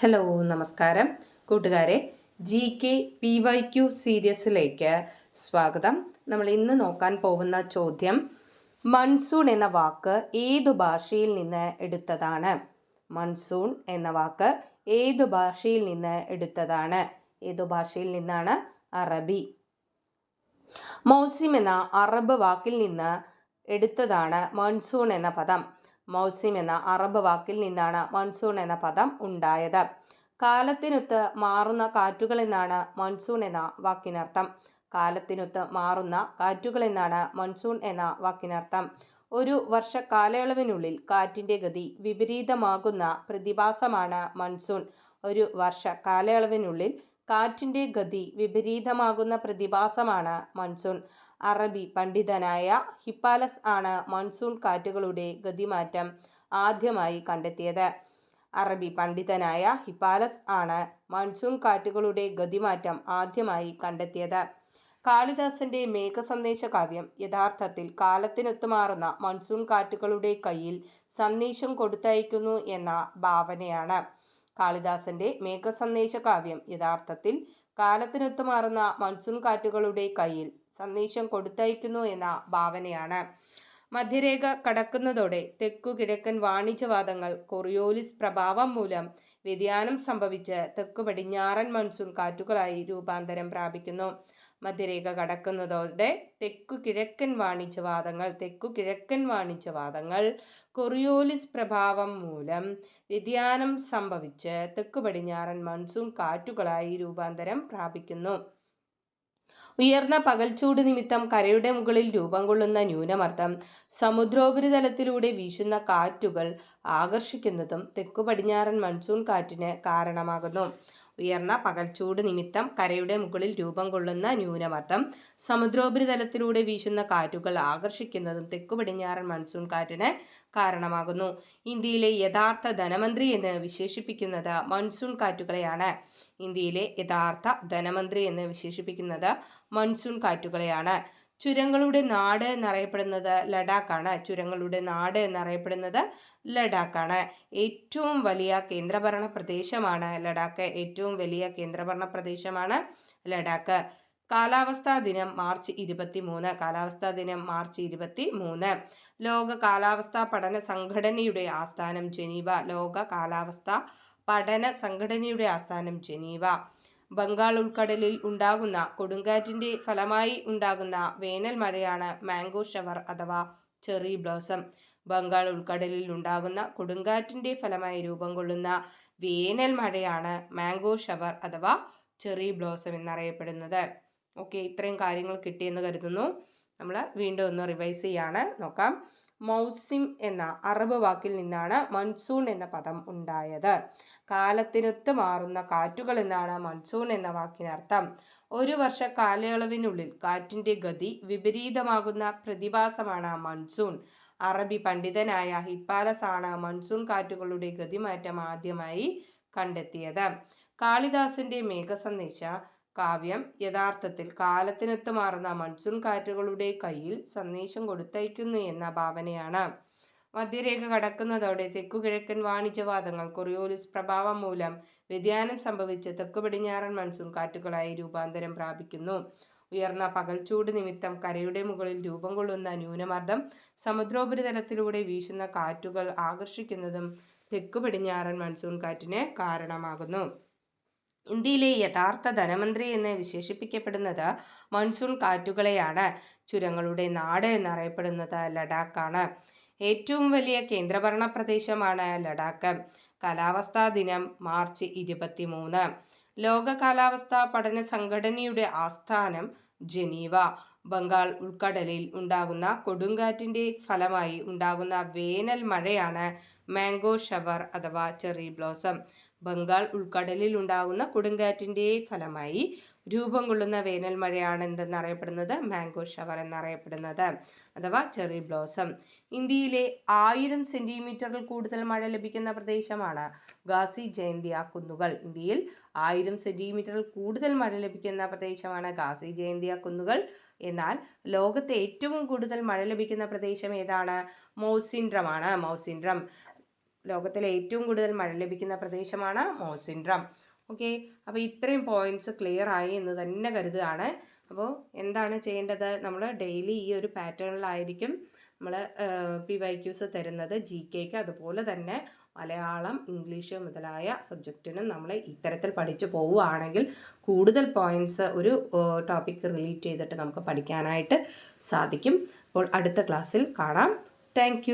Hello നമസ്കാരം കൂട്ടുകാരെ, GK PYQ സീരീസിലേക്ക് സ്വാഗതം. നമ്മൾ ഇന്ന് നോക്കാൻ പോകുന്ന ചോദ്യം, മൺസൂൺ എന്ന വാക്ക് ഏതു ഭാഷയിൽ നിന്ന് എടുത്തതാണ്? മൺസൂൺ എന്ന വാക്ക് ഏതു ഭാഷയിൽ നിന്ന് എടുത്തതാണ്? ഏതു ഭാഷയിൽ നിന്നാണ്? അറബി. മൗസിം എന്ന അറബ് വാക്കിൽ നിന്ന് എടുത്തതാണ് മൺസൂൺ എന്ന പദം. മൗസിം എന്ന അറബ് വാക്കിൽ നിന്നാണ് മൺസൂൺ എന്ന പദം ഉണ്ടായത്. കാലത്തിനൊത്ത് മാറുന്ന കാറ്റുകൾ എന്നാണ് മൺസൂൺ എന്ന വാക്കിനർത്ഥം. കാലത്തിനൊത്ത് മാറുന്ന കാറ്റുകൾ എന്നാണ് മൺസൂൺ എന്ന വാക്കിനർത്ഥം. ഒരു വർഷ കാലയളവിനുള്ളിൽ കാറ്റിൻ്റെ ഗതി വിപരീതമാകുന്ന പ്രതിഭാസമാണ് മൺസൂൺ. ഒരു വർഷ കാലയളവിനുള്ളിൽ കാറ്റിൻ്റെ ഗതി വിപരീതമാകുന്ന പ്രതിഭാസമാണ് മൺസൂൺ. അറബി പണ്ഡിതനായ ഹിപ്പാലസ് ആണ് മൺസൂൺ കാറ്റുകളുടെ ഗതിമാറ്റം ആദ്യമായി കണ്ടെത്തിയത്. അറബി പണ്ഡിതനായ ഹിപ്പാലസ് ആണ് മൺസൂൺ കാറ്റുകളുടെ ഗതിമാറ്റം ആദ്യമായി കണ്ടെത്തിയത്. കാളിദാസന്റെ മേഘസന്ദേശ കാവ്യം യഥാർത്ഥത്തിൽ കാലത്തിനൊത്തു മാറുന്ന മൺസൂൺ കാറ്റുകളുടെ കയ്യിൽ സന്ദേശം കൊടുത്തയക്കുന്നു എന്ന ഭാവനയാണ്. കാളിദാസന്റെ മേഘസന്ദേശ കാവ്യം യഥാർത്ഥത്തിൽ കാലത്തിനൊത്തു മാറുന്ന മൺസൂൺ കാറ്റുകളുടെ കയ്യിൽ സന്ദേശം കൊടുത്തയക്കുന്നു എന്ന ഭാവനയാണ്. മധ്യരേഖ കടക്കുന്നതോടെ തെക്കുകിഴക്കൻ വാണിജ്യവാദങ്ങൾ കൊറിയോലിസ് പ്രഭാവം മൂലം വ്യതിയാനം സംഭവിച്ച് തെക്കു പടിഞ്ഞാറൻ മൺസൂൺ കാറ്റുകളായി രൂപാന്തരം പ്രാപിക്കുന്നു. മധ്യരേഖ കടക്കുന്നതോടെ തെക്കുകിഴക്കൻ വാണിജ്യവാദങ്ങൾ കൊറിയോലിസ് പ്രഭാവം മൂലം വ്യതിയാനം സംഭവിച്ച് തെക്കു പടിഞ്ഞാറൻ മൺസൂൺ കാറ്റുകളായി രൂപാന്തരം പ്രാപിക്കുന്നു. ഉയർന്ന പകൽച്ചൂട് നിമിത്തം കരയുടെ മുകളിൽ രൂപം കൊള്ളുന്ന ന്യൂനമർദ്ദം സമുദ്രോപരിതലത്തിലൂടെ വീശുന്ന കാറ്റുകൾ ആകർഷിക്കുന്നതും തെക്കു പടിഞ്ഞാറൻ മൺസൂൺ കാറ്റിന് കാരണമാകുന്നു. ഉയർന്ന പകൽച്ചൂട് നിമിത്തം കരയുടെ മുകളിൽ രൂപം കൊള്ളുന്ന ന്യൂനമർദ്ദം സമുദ്രോപരിതലത്തിലൂടെ വീശുന്ന കാറ്റുകൾ ആകർഷിക്കുന്നതും തെക്കു പടിഞ്ഞാറൻ മൺസൂൺ കാറ്റിന് കാരണമാകുന്നു. ഇന്ത്യയിലെ യഥാർത്ഥ ധനമന്ത്രി എന്ന് വിശേഷിപ്പിക്കുന്നത് മൺസൂൺ കാറ്റുകളെയാണ്. ഇന്ത്യയിലെ യഥാർത്ഥ ധനമന്ത്രി എന്ന് വിശേഷിപ്പിക്കുന്നത് മൺസൂൺ കാറ്റുകളെയാണ്. ചുരങ്ങളുടെ നാട് എന്നറിയപ്പെടുന്നത് ലഡാക്കാണ്. ഏറ്റവും വലിയ കേന്ദ്രഭരണ പ്രദേശമാണ് ലഡാക്ക്. കാലാവസ്ഥാ ദിനം മാർച്ച് 23. ലോക കാലാവസ്ഥാ പഠന സംഘടനയുടെ ആസ്ഥാനം ജനീവ. ബംഗാൾ ഉൾക്കടലിൽ ഉണ്ടാകുന്ന കൊടുങ്കാറ്റിന്റെ ഫലമായി ഉണ്ടാകുന്ന വേനൽ മഴയാണ് മാംഗോ ഷവർ അഥവാ ചെറി ബ്ലോസം. ബംഗാൾ ഉൾക്കടലിൽ ഉണ്ടാകുന്ന കൊടുങ്കാറ്റിന്റെ ഫലമായി രൂപം കൊള്ളുന്ന വേനൽ മഴയാണ് മാംഗോ ഷവർ അഥവാ ചെറി ബ്ലോസം എന്നറിയപ്പെടുന്നത്. ഓക്കെ, ഇത്രയും കാര്യങ്ങൾ കിട്ടിയെന്ന് കരുതുന്നു. നമ്മൾ വീണ്ടും ഒന്ന് റിവൈസ് ചെയ്യാണ്. നോക്കാം. മൗസിം എന്ന അറബ് വാക്കിൽ നിന്നാണ് മൺസൂൺ എന്ന പദം ഉണ്ടായത്. കാലത്തിനൊത്ത് മാറുന്ന കാറ്റുകൾ എന്നാണ് മൺസൂൺ എന്ന വാക്കിനർത്ഥം. ഒരു വർഷ കാലയളവിനുള്ളിൽ കാറ്റിൻ്റെ ഗതി വിപരീതമാകുന്ന പ്രതിഭാസമാണ് മൺസൂൺ. അറബി പണ്ഡിതനായ ഹിപ്പാലസ് ആണ് മൺസൂൺ കാറ്റുകളുടെ ഗതിമാറ്റം ആദ്യമായി കണ്ടെത്തിയത്. കാളിദാസന്റെ മേഘസന്ദേശ കാവ്യം യഥാർത്ഥത്തിൽ കാലത്തിനൊത്ത് മാറുന്ന മൺസൂൺ കാറ്റുകളുടെ കയ്യിൽ സന്ദേശം കൊടുത്തയക്കുന്നു എന്ന ഭാവനയാണ്. മധ്യരേഖ കടക്കുന്നതോടെ തെക്കുകിഴക്കൻ വാണിജ്യവാദങ്ങൾ കൊറിയോലിസ് പ്രഭാവം മൂലം വ്യതിയാനം സംഭവിച്ച് തെക്കു പടിഞ്ഞാറൻ മൺസൂൺ കാറ്റുകളായി രൂപാന്തരം പ്രാപിക്കുന്നു. ഉയർന്ന പകൽച്ചൂട് നിമിത്തം കരയുടെ മുകളിൽ രൂപം കൊള്ളുന്ന ന്യൂനമർദ്ദം സമുദ്രോപരിതലത്തിലൂടെ വീശുന്ന കാറ്റുകൾ ആകർഷിക്കുന്നതും തെക്കു പടിഞ്ഞാറൻ മൺസൂൺ കാറ്റിന് കാരണമാകുന്നു. ഇന്ത്യയിലെ യഥാർത്ഥ ധനമന്ത്രി എന്ന് വിശേഷിപ്പിക്കപ്പെടുന്നത് മൺസൂൺ കാറ്റുകളെയാണ്. ചുരങ്ങളുടെ നാട് എന്നറിയപ്പെടുന്നത് ലഡാക്കാണ്. ഏറ്റവും വലിയ കേന്ദ്രഭരണ പ്രദേശമാണ് ലഡാക്ക്. കാലാവസ്ഥാ ദിനം മാർച്ച് 23. ലോക കാലാവസ്ഥാ പഠന സംഘടനയുടെ ആസ്ഥാനം ജനീവ. ബംഗാൾ ഉൾക്കടലിൽ ഉണ്ടാകുന്ന കൊടുങ്കാറ്റിന്റെ ഫലമായി ഉണ്ടാകുന്ന വേനൽ മഴയാണ് മാംഗോ ഷവർ അഥവാ ചെറി ബ്ലോസം. ബംഗാൾ ഉൾക്കടലിൽ ഉണ്ടാകുന്ന കൊടുങ്കാറ്റിന്റെ ഫലമായി രൂപം കൊള്ളുന്ന വേനൽ മഴയാണ് എന്തെന്നറിയപ്പെടുന്നത്? മാംഗോ ഷവർ എന്നറിയപ്പെടുന്നത് അഥവാ ചെറി ബ്ലോസം. ഇന്ത്യയിലെ 1000 സെന്റിമീറ്ററിൽ കൂടുതൽ മഴ ലഭിക്കുന്ന പ്രദേശമാണ് ഖാസി ജയന്തിയ കുന്നുകൾ. ഇന്ത്യയിൽ 1000 സെന്റിമീറ്ററിൽ കൂടുതൽ മഴ ലഭിക്കുന്ന പ്രദേശമാണ് ഖാസി ജയന്തിയ കുന്നുകൾ. എന്നാൽ ലോകത്തെ ഏറ്റവും കൂടുതൽ മഴ ലഭിക്കുന്ന പ്രദേശം ഏതാണ്? മൗസിൻഡ്രം. ലോകത്തിലെ ഏറ്റവും കൂടുതൽ മഴ ലഭിക്കുന്ന പ്രദേശമാണ് മോസിൻഡ്രം. ഓക്കെ, അപ്പോൾ ഇത്രയും പോയിൻറ്റ്സ് ക്ലിയർ ആയി എന്ന് തന്നെ കരുതുകയാണ്. അപ്പോൾ എന്താണ് ചെയ്യേണ്ടത്? നമ്മൾ ഡെയിലി ഈ ഒരു പാറ്റേണിലായിരിക്കും നമ്മൾ PYQs തരുന്നത്. GKക്ക് അതുപോലെ തന്നെ മലയാളം, ഇംഗ്ലീഷ് മുതലായ സബ്ജക്റ്റിനും നമ്മൾ ഇത്തരത്തിൽ പഠിച്ചു പോവുകയാണെങ്കിൽ കൂടുതൽ പോയിൻറ്റ്സ് ഒരു ടോപ്പിക്ക് റിലേറ്റ് ചെയ്തിട്ട് നമുക്ക് പഠിക്കാനായിട്ട് സാധിക്കും. അപ്പോൾ അടുത്ത ക്ലാസ്സിൽ കാണാം. താങ്ക്